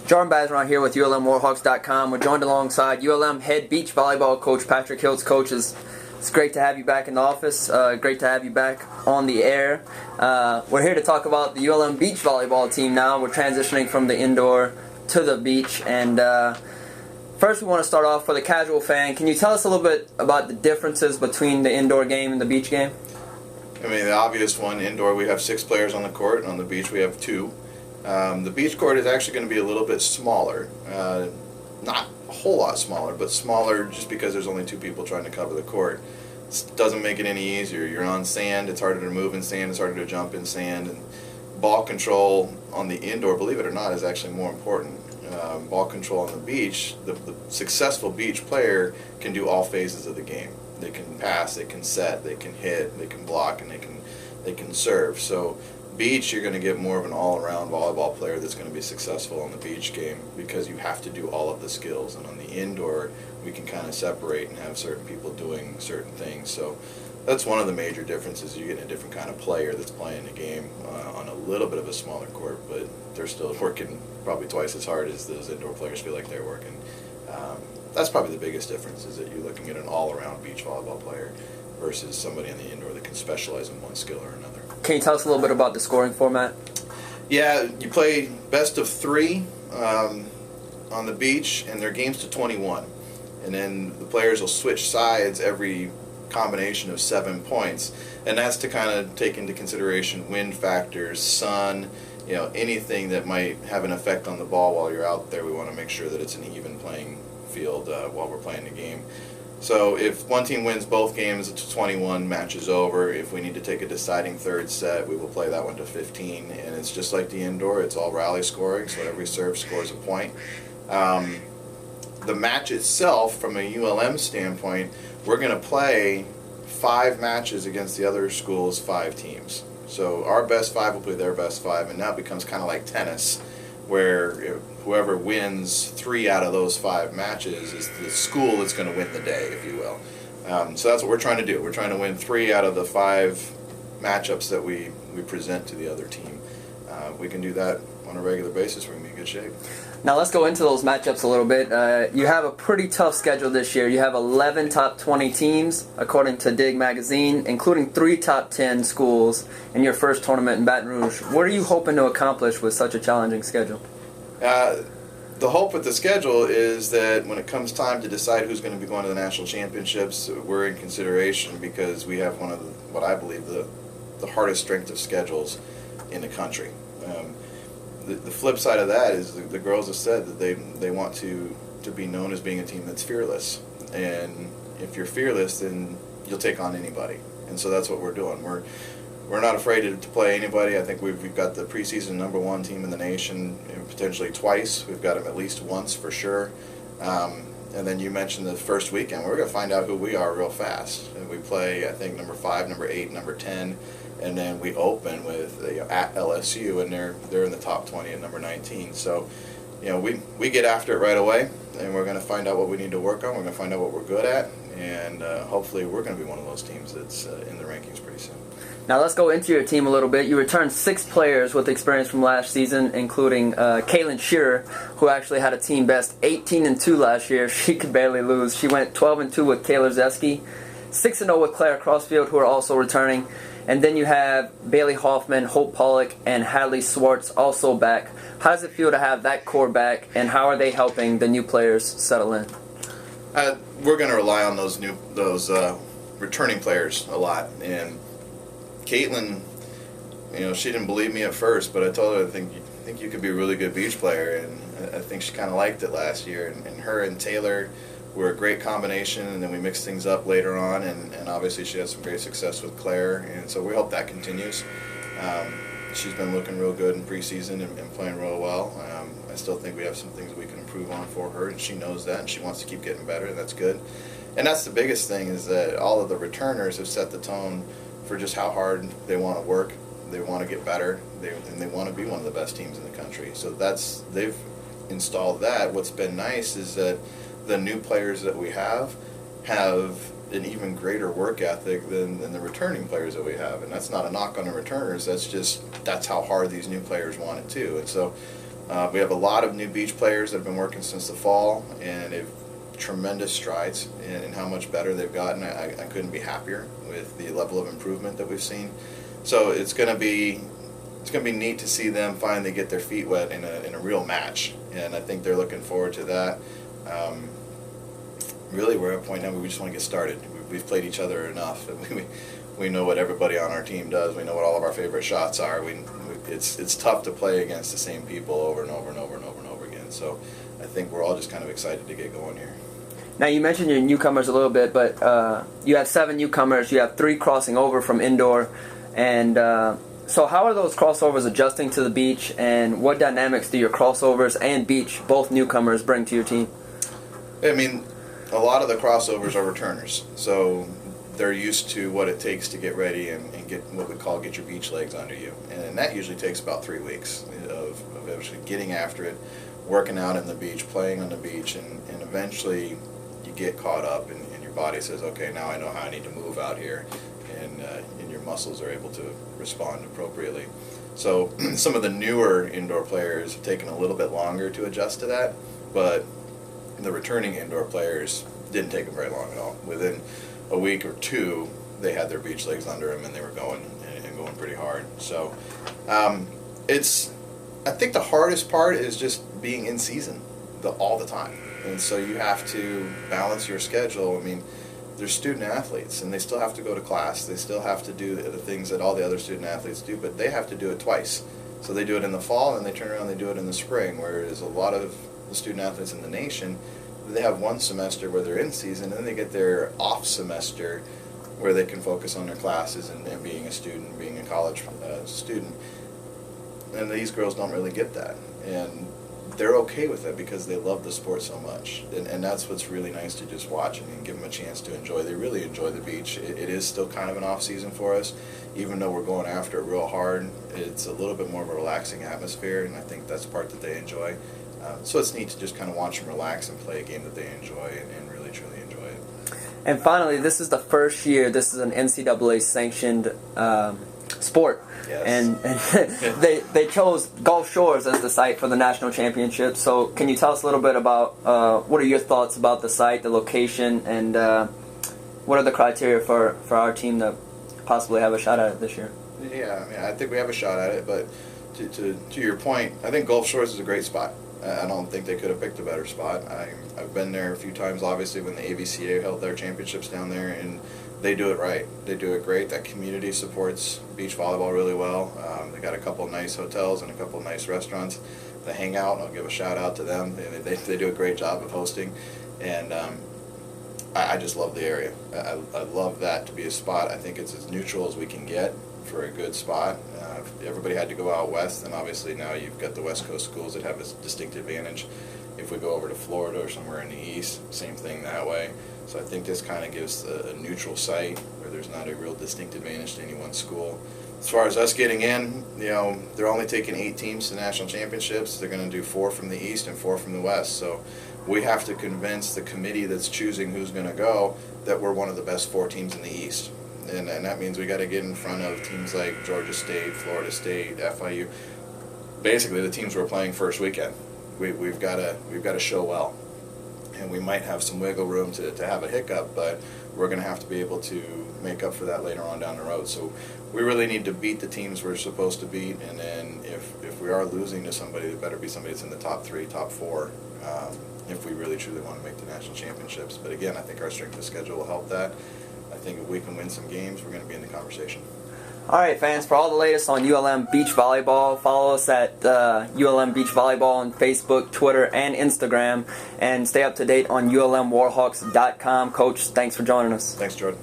Jordan Bazron here with ULMWarhawks.com. We're joined alongside ULM head beach volleyball coach Patrick Hiltz. Coach, it's great to have you back in the office. Great to have you back on the air. We're here to talk about the ULM beach volleyball team now. We're transitioning from the indoor to the beach. And first we want to start off for the casual fan. Can you tell us a little bit about the differences between the indoor game and the beach game? I mean, the obvious one, indoor we have 6 players on the court, and on the beach we have 2. The beach court is actually going to be a little bit smaller, not a whole lot smaller, but smaller just because there's only 2 people trying to cover the court. It doesn't make it any easier. You're on sand, it's harder to move in sand, it's harder to jump in sand, and ball control on the indoor, believe it or not, is actually more important. Ball control on the beach, the successful beach player can do all phases of the game. They can pass, they can set, they can hit, they can block, and they can serve. So beach, you're going to get more of an all-around volleyball player that's going to be successful in the beach game because you have to do all of the skills. And on the indoor, we can kind of separate and have certain people doing certain things. So that's one of the major differences. You're getting a different kind of player that's playing the game on a little bit of a smaller court, but they're still working probably twice as hard as those indoor players feel like they're working. That's probably the biggest difference, is that you're looking at an all-around beach volleyball player versus somebody on the indoor that can specialize in one skill or another. Can you tell us a little bit about the scoring format? Yeah, you play best of 3 on the beach, and they're games to 21. And then the players will switch sides every combination of 7 points. And that's to kind of take into consideration wind factors, sun, anything that might have an effect on the ball while you're out there. We want to make sure that it's an even playing field while we're playing the game. So if one team wins both games, it's 21, match is over. If we need to take a deciding third set, we will play that one to 15. And it's just like the indoor, it's all rally scoring, so every serve scores a point. The match itself, from a ULM standpoint, we're going to play 5 matches against the other school's 5 teams. So our best 5 will play their best 5, and now it becomes kind of like tennis, where whoever wins 3 out of those 5 matches is the school that's going to win the day, if you will. So that's what we're trying to do. We're trying to win 3 out of the 5 matchups that we present to the other team. We can do that on a regular basis. We're going to be in good shape. Now let's go into those matchups a little bit. You have a pretty tough schedule this year. You have 11 top 20 teams, according to Dig Magazine, including 3 top 10 schools in your first tournament in Baton Rouge. What are you hoping to accomplish with such a challenging schedule? The hope with the schedule is that when it comes time to decide who's going to be going to the national championships, we're in consideration because we have one of what I believe the hardest strength of schedules in the country. The flip side of that is the girls have said that they want to be known as being a team that's fearless. And if you're fearless, then you'll take on anybody. And so that's what we're doing. We're not afraid to play anybody. I think we've got the preseason #1 team in the nation, potentially twice. We've got them at least once for sure. And then you mentioned the first weekend. We're going to find out who we are real fast. And we play, I think, number 5, number 8, number 10. And then we open with at LSU, and they're in the top 20 at number 19. So, we get after it right away, and we're going to find out what we need to work on. We're going to find out what we're good at, and hopefully we're going to be one of those teams that's in the rankings pretty soon. Now let's go into your team a little bit. You returned 6 players with experience from last season, including Kaylin Shearer, who actually had a team best 18-2 last year. She could barely lose. She went 12-2 with Taylor Zeski, 6-0 with Claire Crossfield, who are also returning. And then you have Bailey Hoffman, Hope Pollock, and Hadley Swartz also back. How does it feel to have that core back, and how are they helping the new players settle in? We're going to rely on those returning players a lot. And Caitlin, she didn't believe me at first, but I told her I think you could be a really good beach player, and I think she kind of liked it last year. And her and Taylor were a great combination, and then we mixed things up later on, and obviously she had some great success with Claire, and so we hope that continues. She's been looking real good in preseason and playing real well. I still think we have some things we can improve on for her, and she knows that, and she wants to keep getting better, and that's good. And that's the biggest thing, is that all of the returners have set the tone for just how hard they want to work. They want to get better, and they want to be one of the best teams in the country. So they've installed that. What's been nice is that the new players that we have an even greater work ethic than the returning players that we have. And that's not a knock on the returners, that's how hard these new players want it too. And so We have a lot of new beach players that have been working since the fall, and they've tremendous strides in how much better they've gotten. I couldn't be happier with the level of improvement that we've seen. So it's going to be neat to see them finally get their feet wet in a real match, and I think they're looking forward to that. Really, we're at a point now where we just want to get started. We've played each other enough that we know what everybody on our team does. We know what all of our favorite shots are. It's tough to play against the same people over and over and over and over and over again. So I think we're all just kind of excited to get going here. Now, you mentioned your newcomers a little bit, but you have 7 newcomers. You have 3 crossing over from indoor. And so how are those crossovers adjusting to the beach, and what dynamics do your crossovers and beach, both newcomers, bring to your team? I mean, a lot of the crossovers are returners. So they're used to what it takes to get ready and get what we call get your beach legs under you. And that usually takes about 3 weeks of actually getting after it, working out in the beach, playing on the beach, and eventually you get caught up and your body says, okay, now I know how I need to move out here, and your muscles are able to respond appropriately. So some of the newer indoor players have taken a little bit longer to adjust to that, but the returning indoor players didn't take them very long at all. Within a week or 2, they had their beach legs under them and they were going and going pretty hard. So I think the hardest part is just being in season all the time. And so you have to balance your schedule. I mean, they're student athletes and they still have to go to class. They still have to do the things that all the other student athletes do, but they have to do it twice. So they do it in the fall and they turn around and they do it in the spring, whereas a lot of the student athletes in the nation, they have 1 semester where they're in season, and then they get their off semester where they can focus on their classes and being a student, being a college student. And these girls don't really get that. And they're okay with it because they love the sport so much. And that's what's really nice to just watch and give them a chance to enjoy. They really enjoy the beach. It is still kind of an off season for us. Even though we're going after it real hard, it's a little bit more of a relaxing atmosphere, and I think that's the part that they enjoy. So it's neat to just kind of watch them relax and play a game that they enjoy and really truly enjoy it. And finally, this is the first year this is an NCAA sanctioned sport. Yes. And they chose Gulf Shores as the site for the national championship. So can you tell us a little bit about what are your thoughts about the site, the location, and what are the criteria for our team to possibly have a shot at it this year? Yeah, I mean, I think we have a shot at it, but to your point, I think Gulf Shores is a great spot. I don't think they could have picked a better spot. I've been there a few times, obviously, when the AVCA held their championships down there, and they do it right. They do it great. That community supports beach volleyball really well. They got a couple of nice hotels and a couple of nice restaurants to hang out, and I'll give a shout out to them. They do a great job of hosting, and I just love the area. I love that to be a spot. I think it's as neutral as we can get for a good spot. If everybody had to go out west, then obviously now you've got the West Coast schools that have a distinct advantage. If we go over to Florida or somewhere in the east, same thing that way. So I think this kind of gives a neutral site where there's not a real distinct advantage to any one school. As far as us getting in, they're only taking 8 teams to national championships. They're going to do 4 from the east and 4 from the west. So we have to convince the committee that's choosing who's going to go that we're one of the best 4 teams in the east. And that means we got to get in front of teams like Georgia State, Florida State, FIU. Basically, the teams we're playing first weekend. We've got to show well, and we might have some wiggle room to have a hiccup, but we're going to have to be able to make up for that later on down the road. So we really need to beat the teams we're supposed to beat, and then if we are losing to somebody, it better be somebody that's in the top 3, top 4. If we really truly want to make the national championships. But again, I think our strength of schedule will help that. I think if we can win some games, we're going to be in the conversation. All right, fans, for all the latest on ULM Beach Volleyball, follow us at ULM Beach Volleyball on Facebook, Twitter, and Instagram, and stay up to date on ULMWarhawks.com. Coach, thanks for joining us. Thanks, Jordan.